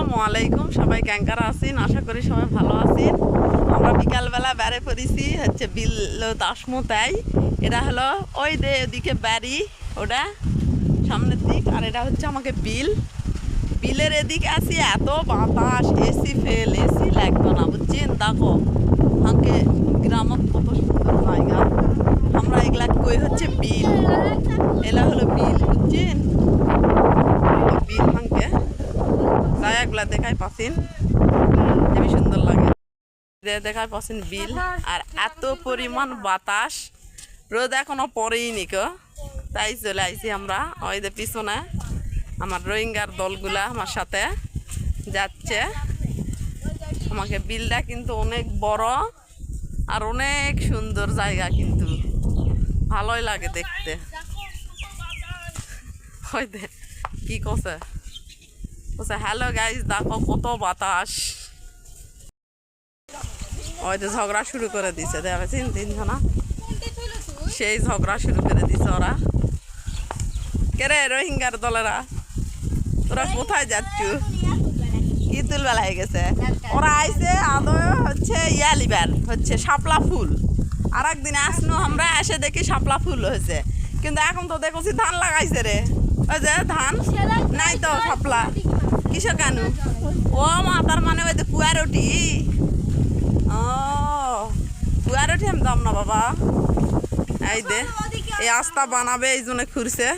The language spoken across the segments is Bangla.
আসসালামু আলাইকুম। সবাই ক্যাঙ্কারা আছেন, আশা করি সবাই ভালো আছেন। আমরা বিকালবেলা বেড়ে পড়েছি হচ্ছে বিল দাসমো, তাই এটা হলো ওই যে ওদিকে বাড়ি, ওটা সামনের দিক, আর এটা হচ্ছে আমাকে বিলের এদিকে আছি। এত বাতাস, এসি ফেল, এসি লাগতো না বুঝছেন। দেখো আমাকে গ্রামত কত সুন্দর জায়গা। আমরা এগুলা কই হচ্ছে বিল, এলা হলো বিল বুঝছেন। বিল ভাঙকে জায়গাগুলা দেখায় পাচ্ছেন, খুবই সুন্দর লাগে দেখায় পাচ্ছেন বিল। আর এত পরিমাণ বাতাস, রোদ এখনো পরেই নিকো, তাই চলে আইছি আমরা। ওই যে পিছনে আমার রোহিঙ্গার দলগুলা আমার সাথে যাচ্ছে। আমাকে বিলটা কিন্তু অনেক বড় আর অনেক সুন্দর জায়গা, কিন্তু ভালোই লাগে দেখতে। ওই দে কি কছে হ্যালো গাইজ, দেখো কত বাতাস। ওই যে ঝগড়া শুরু করে দিছে, দেখেছেন তিনজনা, সেই ঝগড়া শুরু করে দিছে ওরা। কেরে রোহিঙ্গার দলেরা, তোরা কোথায় যাচ্ছ? কি তুলবেলা হয়ে গেছে? ওরা আইসে আদৌ হচ্ছে লিবার হচ্ছে শাপলা ফুল। আর একদিন আসনো আমরা, এসে দেখি শাপলা ফুল হয়েছে, কিন্তু এখন তো দেখছি ধান লাগাইছে রে। ওই যে ধান নাই তো, শাপলা কিসের কেন? ও মা, তার মানে ওই যে কুয়ারটি। ও কুয়ারটি আমি দাম না বাবা। এই দে এই আস্তা বানাবে, এই জন্য খুঁড়ছে।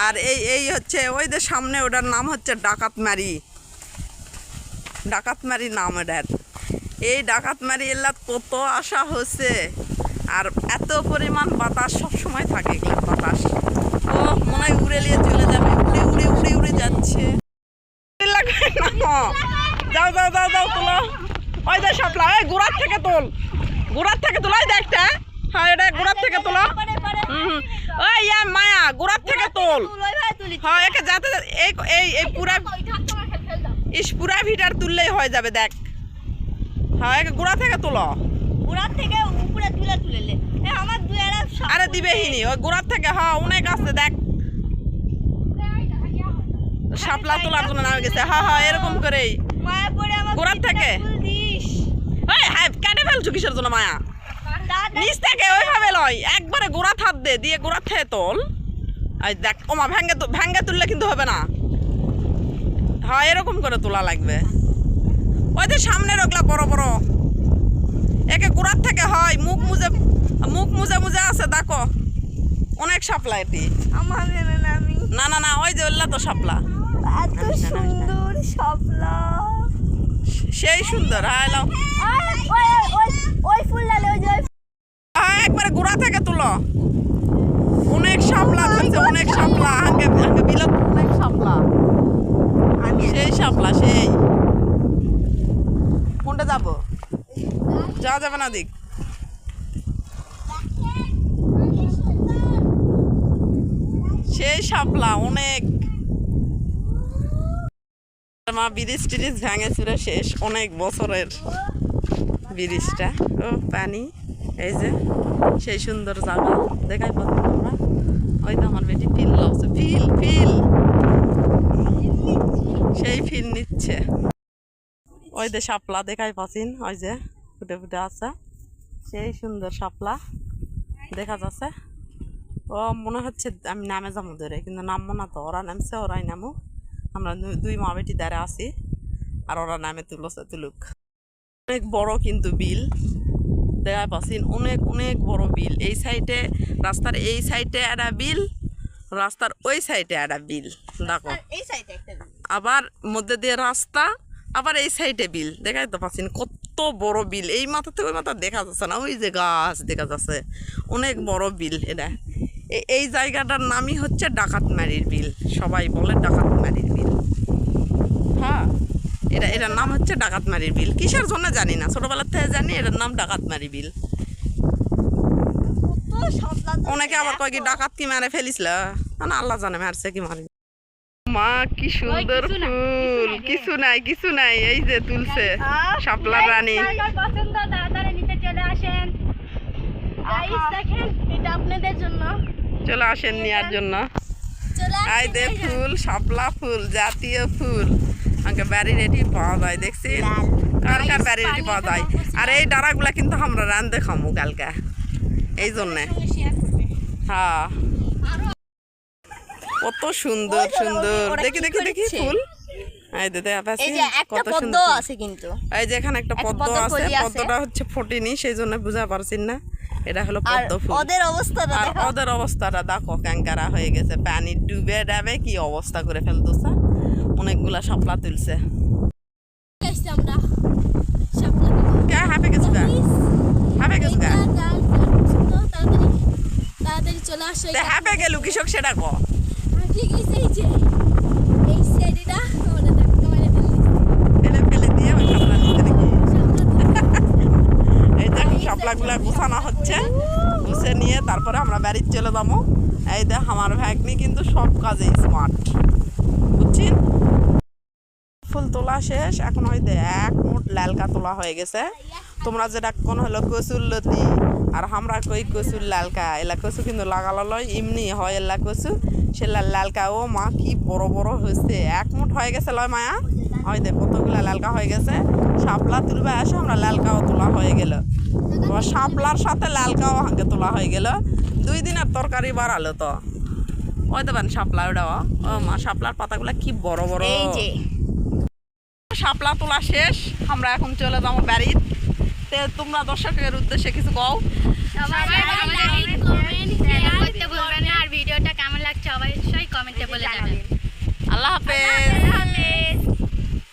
আর এই হচ্ছে ওই যে সামনে, ওটার নাম হচ্ছে ডাকাতমারি। ডাকাতমারি নাম এটার। এই ডাকাতমারি এলাকাত কত আশা হচ্ছে, আর এত পরিমাণ বাতাস সবসময় থাকে। এগুলো বাতাস ও মনে হয় উড়ে নিয়ে চলে যাবে, উড়ে উড়ে উড়ে উড়ে যাচ্ছে। যাও যাও যাও যাও, তোলো। ওই যে শাপলা, ওই গোড়ার থেকে তোল, গোড়ার থেকে তোল। ওই দেখটা, হ্যাঁ এটা গোড়ার থেকে তোলো। ওই মায়া, গোড়ার থেকে তোল। হ্যাঁ একে যাতে এই এই এই পুরা পুরা ভিটার তুললেই হয়ে যাবে। দেখ, হ্যাঁ একে গোড়া থেকে তোলো। গোড়ার থেকে উপরে তুলে তুলেলে আমার আরে দিবেহিনি, ওই গোড়ার থেকে। হ্যাঁ অনেক আছে, দেখ শাপলা তোলার জন্য নামে গেছে। হ্যাঁ হ্যাঁ এরকম করেই গোড়ার থেকে। হ্যাঁ কেটে ফেলছো কিসের জন্য মায়া? নিচ থেকে ওইভাবে লয়, একবারে গোড়া হাত দে, দিয়ে গোড়া থেকে তোল। এই দেখ ওমা, ভেঙ্গে তুললে কিন্তু হবে না। হ্যাঁ এরকম করে তোলা লাগবে। ওই যে সামনে ওগুলা বড় বড়, একে গোড়ার থেকে হয়। মুখ মুজে মুজে আছে, দেখো অনেক শাপলা এটি। আমার না না না, ওই যে ওল্লা তো শাপলা, এত সুন্দর শাপলা, সেই সুন্দর। হ্যাঁ এলাও, ওই ফুল ডালে ওই যে একবারে গোড়া থেকে তুলো। অনেক শাপলা ধরছে, অনেক শাপলা। আগে বিলত অনেক শাপলা, সেই শাপলা। সেই কোনটা যাবো? যাওয়া যাবে না দিক। সেই শাপলা অনেক। মা ব্রিজ টিরিজ ভেঙে চুরে শেষ, অনেক বছরের ব্রিজটা। ও পানি, এই যে সেই সুন্দর জায়গা দেখাই পাচ্ছি তোমরা। ওই তো আমার বেটি ফিল লাগছে, ফিল সেই ফিল নিচ্ছে। ওই যে শাপলা দেখাই পাচ্ছেন, ওই যে ফুটে ফুটে আছে, সেই সুন্দর শাপলা দেখা যাচ্ছে। ও মনে হচ্ছে আমি নামে যাবো ধরে, কিন্তু নামবো না তো, ওরা নামছে, ওরাই নামুক। আমরা দুই মা বেটি দাঁড়ে আছি, আর ওরা নামে তুলুক। অনেক বড় কিন্তু বিল দেখা পাচ্ছেন, অনেক অনেক বড় বিল। এই সাইডে রাস্তার এই সাইডে একটা বিল, রাস্তার ওই সাইডে একটা বিল। দেখো আবার মধ্যে দিয়ে রাস্তা, আবার এই সাইডে বিল। দেখাই তো পাচ্ছেন কত বড় বিল। এই মাথা থেকে ওই মাথা দেখা যাচ্ছে না, ওই যে গাছ দেখা যাচ্ছে, অনেক বড় বিল এটা। এই জায়গাটার নামই হচ্ছে ডাকাতমারির বিল, সবাই বলে ডাকাতমারির বিল। হ্যাঁ এটার নাম হচ্ছে ডাকাতমারির বিল। কিসের জন্য জানি না, ছোটবেলার থেকে জানি এটার নাম ডাকাতমারি বিল। অনেকে আবার কয় কি ডাকাত কি মারে ফেলিছিল, না আল্লাহ জানে মারছে কি মারি। মা কি সুন্দর ফুল, কিছু নাই কিছু নাই, এই যে তুলছে শাপলার রানী। দেখেন এটা আপনাদের জন্য, চলে আসেন নেওয়ার জন্য। এই দে ফুল শাপলা ফুল জাতীয় ফুল আমাকে ব্যারি রেডি পাওয়া যায় দেখছি কার কার ব্যারি রেডি পাওয়া যায় আর এই ডারাগুলা কিন্তু আমরা রান্ধে খামু কালকে এই জন্যে হ্যাঁ কত সুন্দর সুন্দর দেখি দেখি দেখি ফুল এই দে এই যে একটা পদ্ম আছে কিন্তু এই যে এখানে একটা পদ্ম আছে পদ্মটা হচ্ছে ফোটেনি সেই জন্য বুঝা পারছিস না এটা হলো পদ্ম ফুল ওদের অবস্থাটা আর দেখো ওদের অবস্থাটা দেখো ক্যাঙ্কারা হয়ে গেছে পানি ডুবে ডাবে কি অবস্থা করে ফেলতেছে অনেকগুলা শাপলা তুলছে আমরা শাপলা কে হাঁপে গেছে গা হাঁপে গেছে গা তাড়াতাড়ি চলে আসো তে হাঁপে গেল কৃষক সেটা ক ঠিক আছে এই সেডিটা ওটা দেখো মানে ফেলে ফেলে দিয়ে ওই শাপলা নিতে নাকি এই দেখো শাপলাগুলা গুছানো হচ্ছে গুছে নিয়ে তারপরে আমরা বাড়িতে চলে যাবো এই দেখ আমার ভাগ্নি কিন্তু সব কাজে স্মার্ট বুঝছেন ফুল তোলা শেষ এখন হয়তো এক মুঠ লালকা তোলা হয়ে গেছে তোমরা যেটা কোন হলো কচুর লতি আর আমরা কই কচুর লালকা এলা কচু কিন্তু লাগালো লয় এমনি হয় এলা কচু সে লালকা ও মা কি বড় বড় হয়েছে এক মুঠ হয়ে গেছে লয় মায়া হয় দেখ কতগুলা লালকা হয়ে গেছে শাপলা তুলবে আসে আমরা লালকাও তোলা হয়ে গেল শাপলার সাথে লালকাও হাঁকে তোলা হয়ে গেল 2 দিনের তরকারি বাড়ালো তো ওই দেবেন শাপলা ওটা ও মা শাপলার পাতাগুলা কি বড় বড় এই যে শাপলা তোলা শেষ আমরা এখন চলে যাবো বাড়িতে তোমরা দর্শকের উদ্দেশ্যে কিছু কও সবাই লাইক কমেন্ট শেয়ার করতে ভুলবেন না আর ভিডিওটা কেমন লাগছে অবশ্যই কমেন্টে বলে যাবেন আল্লাহ হাফেজ আল্লাহ হাফেজ